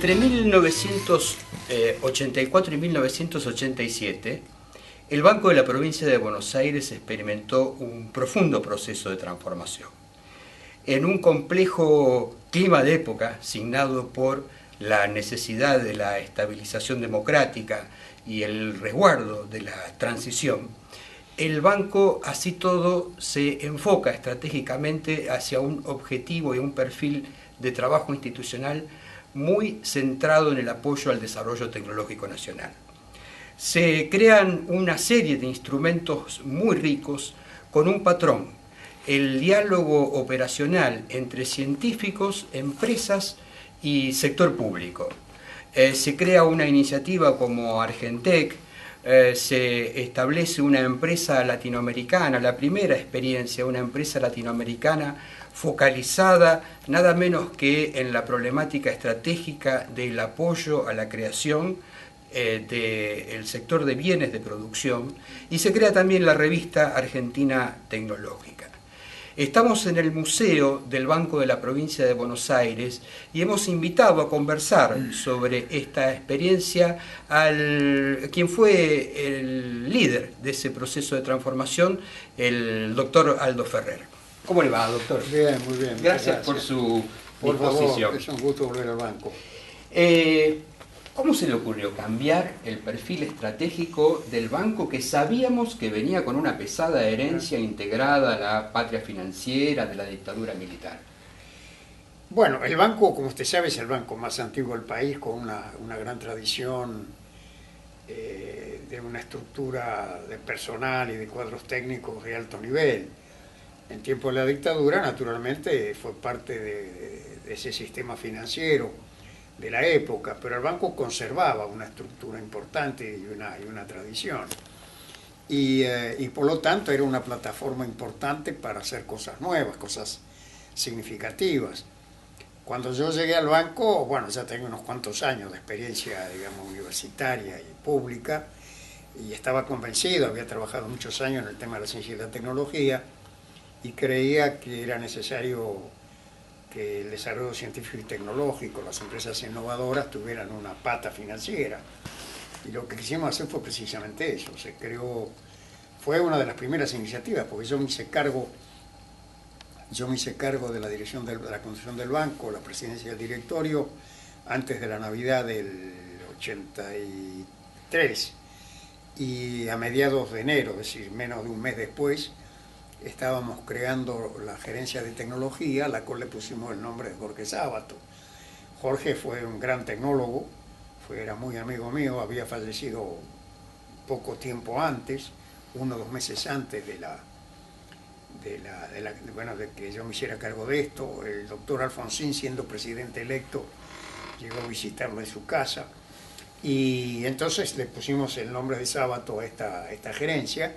Entre 1984 y 1987, el Banco de la Provincia de Buenos Aires experimentó un profundo proceso de transformación. En un complejo clima de época, signado por la necesidad de la estabilización democrática y el resguardo de la transición, el banco, así todo, se enfoca estratégicamente hacia un objetivo y un perfil de trabajo institucional muy centrado en el apoyo al desarrollo tecnológico nacional. Se crean una serie de instrumentos muy ricos con un patrón: el diálogo operacional entre científicos, empresas y sector público. Se crea una iniciativa como Argentec, se establece una empresa latinoamericana, la primera experiencia, una empresa latinoamericana focalizada nada menos que en la problemática estratégica del apoyo a la creación del sector de bienes de producción, y se crea también la revista Argentina Tecnológica. Estamos en el Museo del Banco de la Provincia de Buenos Aires y hemos invitado a conversar sobre esta experiencia a quien fue el líder de ese proceso de transformación, el doctor Aldo Ferrer. ¿Cómo le va, doctor? Bien, muy bien. Gracias por su disposición. Favor, es un gusto volver al banco. ¿Cómo se le ocurrió cambiar el perfil estratégico del banco, que sabíamos que venía con una pesada herencia integrada a la patria financiera de la dictadura militar? Bueno, el banco, como usted sabe, es el banco más antiguo del país, con una gran tradición de una estructura de personal y de cuadros técnicos de alto nivel. En tiempo de la dictadura, naturalmente, fue parte de ese sistema financiero de la época, pero el banco conservaba una estructura importante y una tradición. Y por lo tanto era una plataforma importante para hacer cosas nuevas, cosas significativas. Cuando yo llegué al banco, bueno, ya tengo unos cuantos años de experiencia, digamos, universitaria y pública, y estaba convencido, había trabajado muchos años en el tema de la ciencia y la tecnología, y creía que era necesario que el desarrollo científico y tecnológico, las empresas innovadoras, tuvieran una pata financiera. Y lo que quisimos hacer fue precisamente eso. Se creó, fue una de las primeras iniciativas, porque yo me hice cargo de la dirección de la construcción del banco, la presidencia del directorio, antes de la Navidad del 83. Y a mediados de enero, es decir, menos de un mes después, estábamos creando la gerencia de tecnología, a la cual le pusimos el nombre de Jorge Sábato. Jorge fue un gran tecnólogo, era muy amigo mío, había fallecido poco tiempo antes, 1 o 2 meses antes de que yo me hiciera cargo de esto. El doctor Alfonsín, siendo presidente electo, llegó a visitarlo en su casa, y entonces le pusimos el nombre de Sábato a esta gerencia.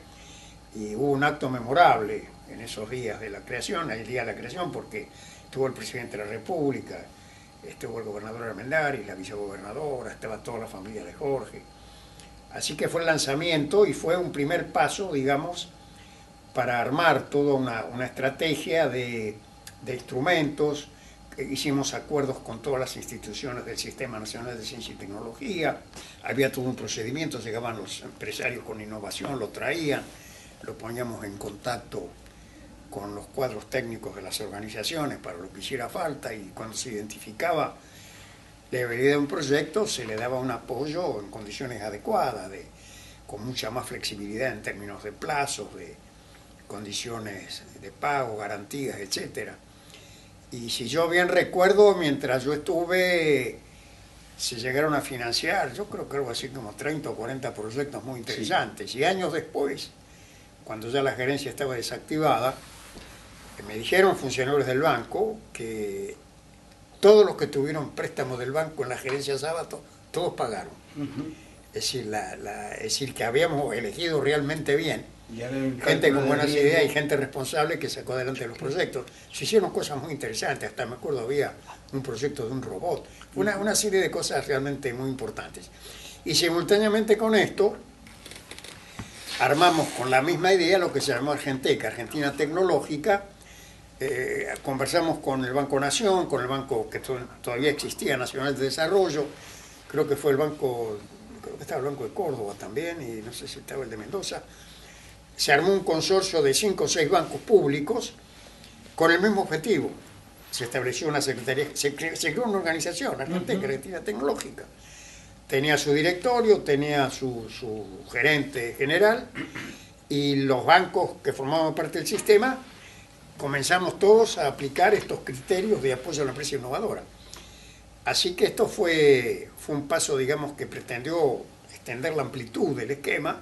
Y hubo un acto memorable en esos días de la creación, el día de la creación, porque estuvo el presidente de la República, estuvo el gobernador Armendáriz, la vicegobernadora, estaba toda la familia de Jorge. Así que fue el lanzamiento y fue un primer paso, digamos, para armar toda una estrategia de instrumentos. Hicimos acuerdos con todas las instituciones del Sistema Nacional de Ciencia y Tecnología, había todo un procedimiento, llegaban los empresarios con innovación, lo traían, lo poníamos en contacto con los cuadros técnicos de las organizaciones para lo que hiciera falta, y cuando se identificaba la debilidad de un proyecto se le daba un apoyo en condiciones adecuadas, con mucha más flexibilidad en términos de plazos, de condiciones de pago, garantías, etc. Y si yo bien recuerdo, mientras yo estuve, se llegaron a financiar, yo creo que algo así como 30 o 40 proyectos muy interesantes. Sí. Y años después, cuando ya la gerencia estaba desactivada, me dijeron funcionarios del banco que todos los que tuvieron préstamos del banco en la gerencia Sábato, todos pagaron. Es decir, que habíamos elegido realmente bien, gente con buenas ideas y gente responsable que sacó adelante los proyectos. Se hicieron cosas muy interesantes, hasta me acuerdo había un proyecto de un robot, una serie de cosas realmente muy importantes. Y simultáneamente con esto, armamos con la misma idea lo que se llamó Argentec, Argentina Tecnológica, conversamos con el Banco Nación, con el banco que todavía existía, Nacional de Desarrollo, creo que fue el banco, creo que estaba el Banco de Córdoba también, y no sé si estaba el de Mendoza. Se armó un consorcio de 5 o 6 bancos públicos con el mismo objetivo. Se estableció una secretaría, se creó una organización, Argentina Tecnológica. Tenía su directorio, tenía su gerente general, y los bancos que formaban parte del sistema comenzamos todos a aplicar estos criterios de apoyo a la empresa innovadora. Así que esto fue un paso, digamos, que pretendió extender la amplitud del esquema.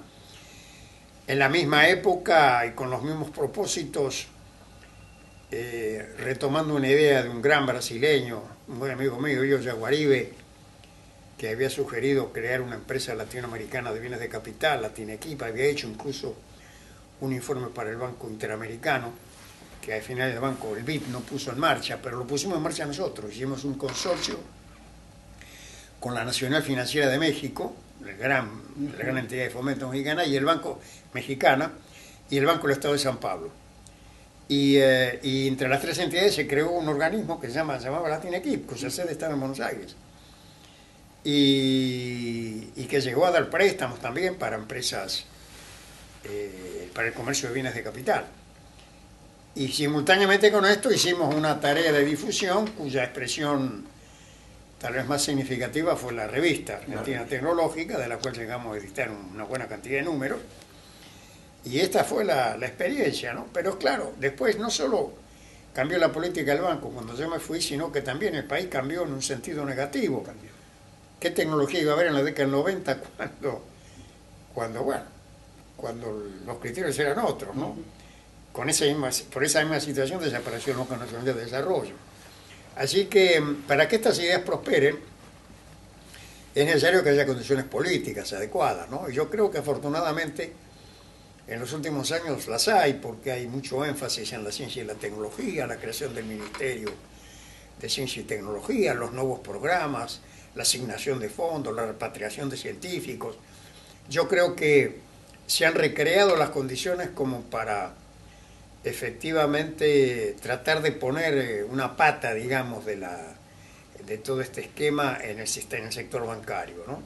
En la misma época y con los mismos propósitos, retomando una idea de un gran brasileño, un buen amigo mío, Illo Jaguaribe, que había sugerido crear una empresa latinoamericana de bienes de capital, Latinequipa, había hecho incluso un informe para el Banco Interamericano, que al final el banco, el BID, no puso en marcha, pero lo pusimos en marcha nosotros. Hicimos un consorcio con la Nacional Financiera de México, la gran entidad de fomento mexicana, y el Banco Mexicana, y el Banco del Estado de San Pablo. Y entre las 3 entidades se creó un organismo que se llamaba Latinequip, cuya sede estaba en Buenos Aires. Y que llegó a dar préstamos también para empresas, para el comercio de bienes de capital. Y simultáneamente con esto hicimos una tarea de difusión cuya expresión tal vez más significativa fue la revista Argentina Tecnológica, de la cual llegamos a editar una buena cantidad de números. Y esta fue la experiencia, ¿no? Pero claro, después no solo cambió la política del banco cuando yo me fui, sino que también el país cambió en un sentido negativo. ¿Qué tecnología iba a haber en la década del 90 cuando los criterios eran otros, ¿no? Por esa misma situación desapareció el Banco Nacional de Desarrollo. Así que para que estas ideas prosperen es necesario que haya condiciones políticas adecuadas, ¿no? Y yo creo que afortunadamente en los últimos años las hay, porque hay mucho énfasis en la ciencia y la tecnología, la creación del Ministerio de Ciencia y Tecnología, los nuevos programas, la asignación de fondos, la repatriación de científicos. Yo creo que se han recreado las condiciones como para efectivamente tratar de poner una pata, digamos, de todo este esquema en el sector bancario, ¿no?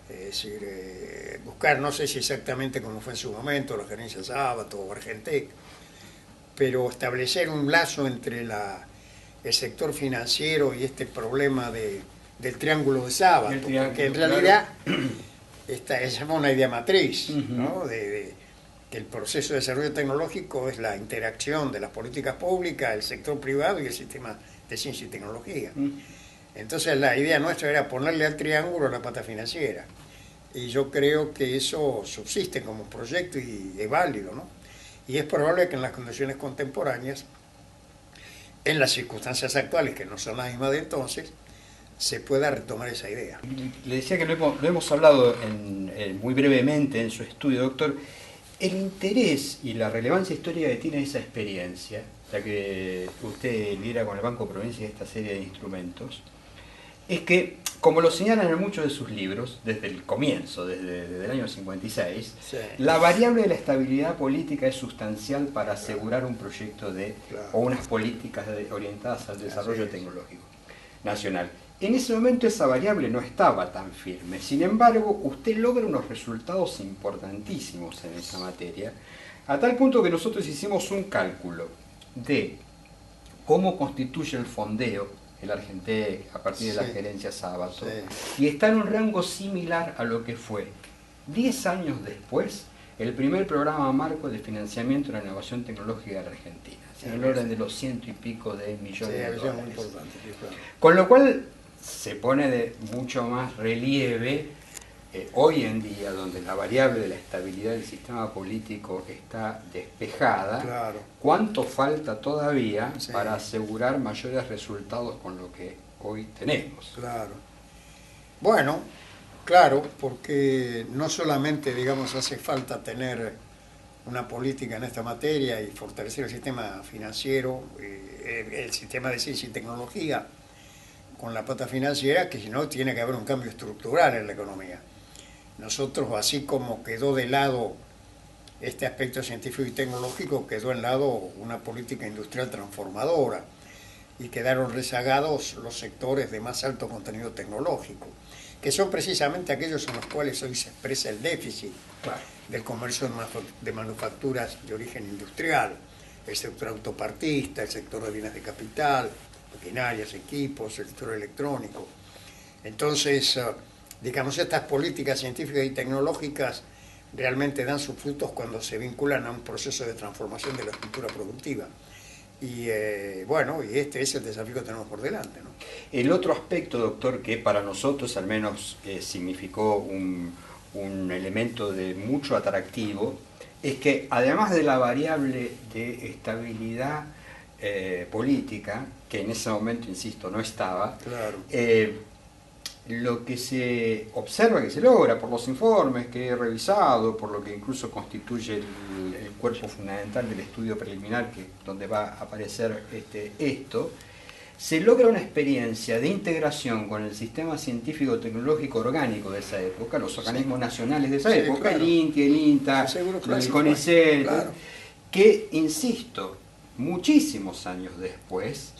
Es decir, buscar, no sé si exactamente como fue en su momento, la gerencia Sábato o Argentec, pero establecer un lazo entre el sector financiero y este problema del triángulo de Sábato, porque en realidad esa es una idea matriz, ¿no? Que el proceso de desarrollo tecnológico es la interacción de las políticas públicas, el sector privado y el sistema de ciencia y tecnología. Entonces la idea nuestra era ponerle al triángulo la pata financiera. Y yo creo que eso subsiste como proyecto y es válido, ¿no? Y es probable que en las condiciones contemporáneas, en las circunstancias actuales, que no son las mismas de entonces, se pueda retomar esa idea. Le decía que lo hemos hablado muy brevemente en su estudio, doctor. El interés y la relevancia histórica que tiene esa experiencia, ya que usted lidera con el Banco Provincia esta serie de instrumentos, es que, como lo señalan en muchos de sus libros, desde el comienzo, desde el año 56, sí, la variable de la estabilidad política es sustancial para asegurar un proyecto o unas políticas orientadas al desarrollo tecnológico nacional. En ese momento esa variable no estaba tan firme, sin embargo, usted logra unos resultados importantísimos en esa materia, a tal punto que nosotros hicimos un cálculo de cómo constituye el fondeo el Argentec a partir de la gerencia Sábato, y está en un rango similar a lo que fue 10 años después el primer programa marco de financiamiento de la innovación tecnológica de la Argentina, en el orden de los 100 y pico de millones de dólares. Con lo cual se pone de mucho más relieve hoy en día, donde la variable de la estabilidad del sistema político está despejada, claro, cuánto falta todavía para asegurar mayores resultados con lo que hoy tenemos. Claro. Bueno, claro, porque no solamente, digamos, hace falta tener una política en esta materia y fortalecer el sistema financiero, el sistema de ciencia y tecnología con la pata financiera, que si no tiene que haber un cambio estructural en la economía. Nosotros, así como quedó de lado este aspecto científico y tecnológico, quedó en lado una política industrial transformadora y quedaron rezagados los sectores de más alto contenido tecnológico, que son precisamente aquellos en los cuales hoy se expresa el déficit del comercio de manufacturas de origen industrial, el sector autopartista, el sector de bienes de capital, maquinarias, equipos, el sector electrónico. Entonces, digamos, estas políticas científicas y tecnológicas realmente dan sus frutos cuando se vinculan a un proceso de transformación de la estructura productiva. Y bueno, y este es el desafío que tenemos por delante, ¿no? El otro aspecto, doctor, que para nosotros al menos significó un elemento de mucho atractivo, es que además de la variable de estabilidad política, que en ese momento, insisto, no estaba, claro. Lo que se observa, que se logra por los informes que he revisado, por lo que incluso constituye el cuerpo fundamental del estudio preliminar, donde va a aparecer esto, se logra una experiencia de integración con el sistema científico-tecnológico orgánico de esa época, los organismos nacionales de esa época, claro. El INTI, el INTA, el CONICET, claro. Que, insisto, muchísimos años después,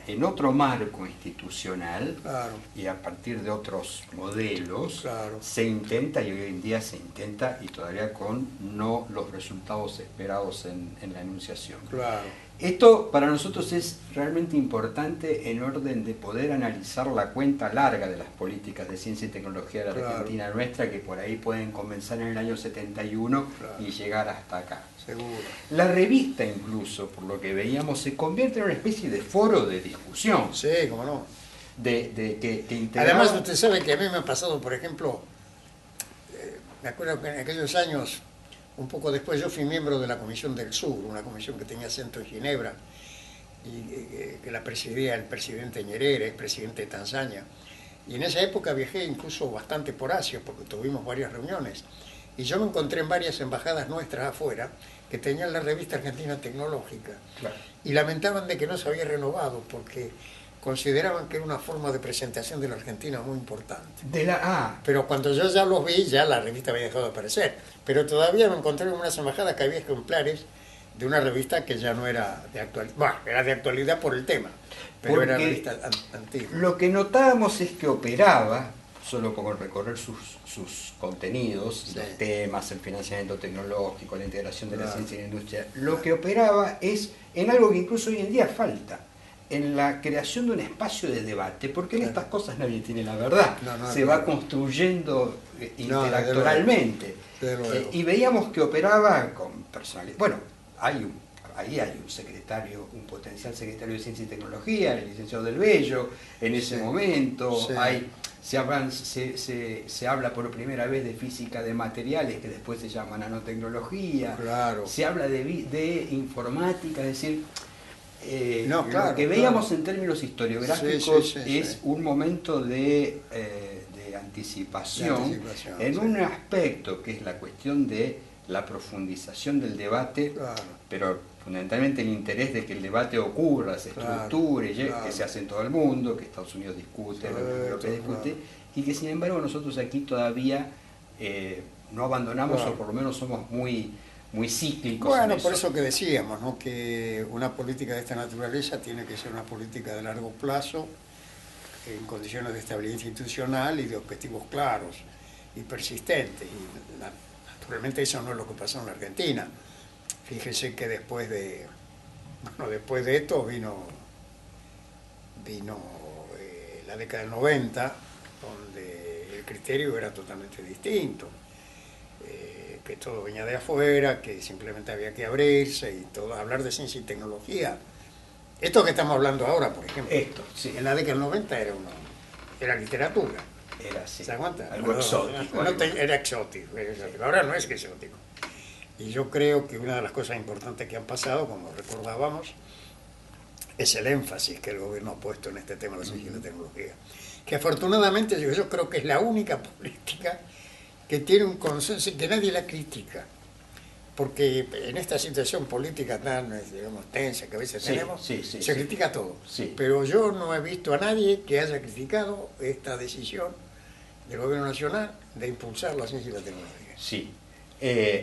en otro marco institucional, claro. Y a partir de otros modelos, claro. Se intenta, y hoy en día se intenta, y todavía con no los resultados esperados en la enunciación. Claro. Esto para nosotros es realmente importante en orden de poder analizar la cuenta larga de las políticas de ciencia y tecnología de la claro. Argentina nuestra, que por ahí pueden comenzar en el año 71 claro. Y llegar hasta acá. Seguro. La revista incluso, por lo que veíamos, se convierte en una especie de foro de discusión. Sí, cómo no. Que integraba... Además, usted sabe que a mí me ha pasado, por ejemplo, me acuerdo que en aquellos años, un poco después, yo fui miembro de la Comisión del Sur, una comisión que tenía centro en Ginebra, y que la presidía el presidente Nyerere, expresidente de Tanzania. Y en esa época viajé incluso bastante por Asia, porque tuvimos varias reuniones. Y yo me encontré en varias embajadas nuestras afuera que tenían la revista Argentina Tecnológica. Claro. Y lamentaban de que no se había renovado, porque consideraban que era una forma de presentación de la Argentina muy importante. Pero cuando yo ya los vi, ya la revista había dejado de aparecer. Pero todavía me encontré en unas embajadas que había ejemplares de una revista que ya no era de actualidad. Bueno, era de actualidad por el tema, pero porque era revista antigua. Lo que notábamos es que operaba, solo con recorrer sus contenidos, sí. Los temas, el financiamiento tecnológico, la integración de la ciencia y la industria, lo que operaba es en algo que incluso hoy en día falta, en la creación de un espacio de debate, porque en estas cosas nadie tiene la verdad, se va construyendo intelectualmente. Y veíamos que operaba con personalidad. Bueno, ahí hay un secretario, un potencial secretario de Ciencia y Tecnología, el licenciado Del Bello, en ese momento, se habla por primera vez de física de materiales, que después se llama nanotecnología, se habla de informática, es decir, lo que veíamos en términos historiográficos es un momento de anticipación en un aspecto que es la cuestión de la profundización del debate, pero fundamentalmente el interés de que el debate ocurra, se estructure, que se hace en todo el mundo, que Estados Unidos discute lo que discute, y que sin embargo nosotros aquí todavía no abandonamos, o por lo menos somos muy cíclicos. Bueno, por eso que decíamos, ¿no? Que una política de esta naturaleza tiene que ser una política de largo plazo, en condiciones de estabilidad institucional y de objetivos claros y persistentes. Y naturalmente eso no es lo que pasó en la Argentina. Fíjese que después de esto vino la década del 90, donde el criterio era totalmente distinto. Que todo venía de afuera, que simplemente había que abrirse y todo, hablar de ciencia y tecnología. Esto que estamos hablando ahora, por ejemplo, en la década del 90 era literatura. Era así. ¿Se aguanta? Algo exótico. Era exótico. Ahora no es que exótico. Y yo creo que una de las cosas importantes que han pasado, como recordábamos, es el énfasis que el gobierno ha puesto en este tema de la ciencia y la tecnología. Que afortunadamente yo creo que es la única política que tiene un consenso y que nadie la critica. Porque en esta situación política tan, digamos, tensa que a veces tenemos, se critica todo. Pero yo no he visto a nadie que haya criticado esta decisión del gobierno nacional de impulsar la ciencia y la tecnología. Sí.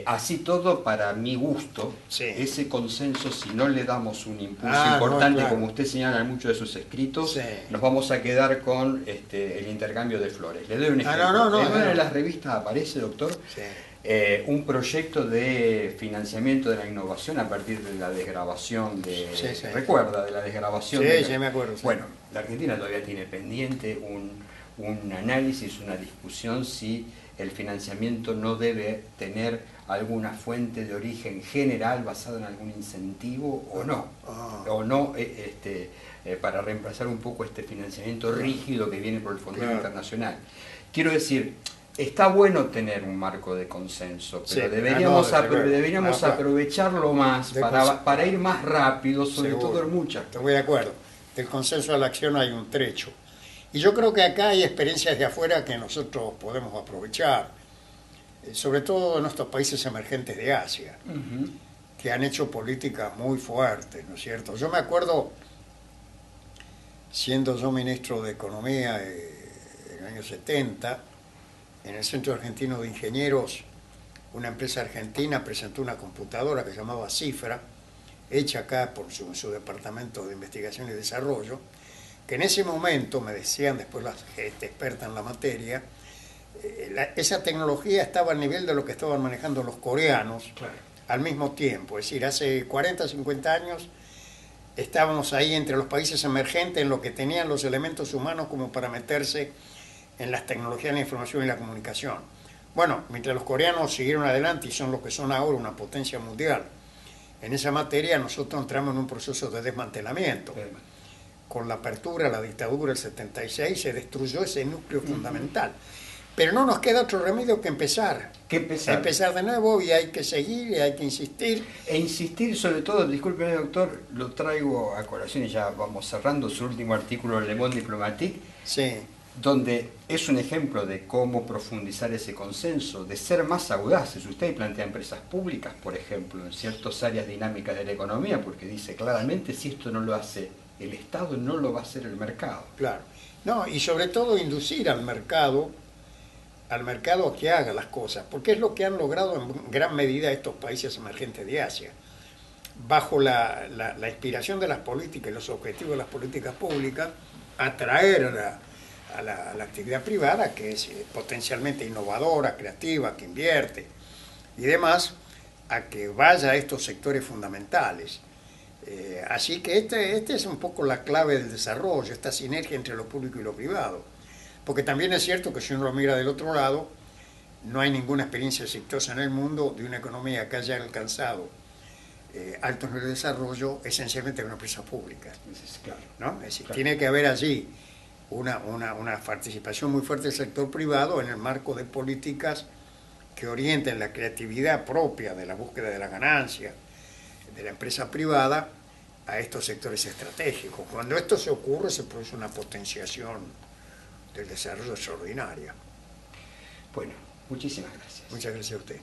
Así todo, para mi gusto, Sí. ese consenso, si no le damos un impulso No, importante, claro. como usted señala en muchos de sus escritos, Sí. nos vamos a quedar con el intercambio de flores. Le doy un ejemplo. En una de las revistas aparece, doctor, Sí. un proyecto de financiamiento de la innovación a partir de la desgrabación de... Sí, sí. ¿Recuerda? De la desgrabación Sí, de... sí, me acuerdo. Sí. Bueno, la Argentina todavía tiene pendiente un análisis, una discusión si el financiamiento no debe tener alguna fuente de origen general basada en algún incentivo o no, para reemplazar un poco este financiamiento rígido que viene por el Fondo Internacional. Quiero decir, está bueno tener un marco de consenso, pero Sí, deberíamos aprovecharlo más para ir más rápido, sobre Seguro. todo en muchas. Estoy de acuerdo. Del consenso a la acción hay un trecho. Y yo creo que acá hay experiencias de afuera que nosotros podemos aprovechar, sobre todo en estos países emergentes de Asia, que han hecho políticas muy fuertes, ¿no es cierto? Yo me acuerdo, siendo yo ministro de Economía en el año 70, en el Centro Argentino de Ingenieros, una empresa argentina presentó una computadora que se llamaba Cifra, hecha acá por su departamento de investigación y desarrollo, que en ese momento, me decían después las expertas en la materia, esa tecnología estaba al nivel de lo que estaban manejando los coreanos al mismo tiempo. Es decir, hace 40, 50 años estábamos ahí entre los países emergentes en lo que tenían los elementos humanos como para meterse en las tecnologías de la información y la comunicación. Bueno, mientras los coreanos siguieron adelante y son lo que son ahora, una potencia mundial, en esa materia nosotros entramos en un proceso de desmantelamiento. Con la apertura, la dictadura del 76, se destruyó ese núcleo fundamental. Pero no nos queda otro remedio que empezar. Empezar de nuevo, y hay que seguir, y hay que insistir. E insistir sobre todo, discúlpeme doctor, lo traigo a colación y ya vamos cerrando su último artículo en Le Monde Diplomatique, donde es un ejemplo de cómo profundizar ese consenso, de ser más audaces. Usted plantea empresas públicas, por ejemplo, en ciertas áreas dinámicas de la economía, porque dice claramente, si esto no lo hace el Estado, no lo va a hacer el mercado. Claro. No, y sobre todo inducir al mercado a que haga las cosas, porque es lo que han logrado en gran medida estos países emergentes de Asia. Bajo la inspiración de las políticas y los objetivos de las políticas públicas, atraer a la actividad privada, que es potencialmente innovadora, creativa, que invierte y demás, a que vaya a estos sectores fundamentales. Así que este es un poco la clave del desarrollo, esta sinergia entre lo público y lo privado. Porque también es cierto que si uno lo mira del otro lado, no hay ninguna experiencia exitosa en el mundo de una economía que haya alcanzado altos niveles de desarrollo esencialmente con empresas públicas. ¿No? Es decir, tiene que haber allí una participación muy fuerte del sector privado en el marco de políticas que orienten la creatividad propia de la búsqueda de la ganancia de la empresa privada a estos sectores estratégicos. Cuando esto se ocurre, se produce una potenciación del desarrollo extraordinaria. Bueno, muchísimas gracias. Muchas gracias a usted.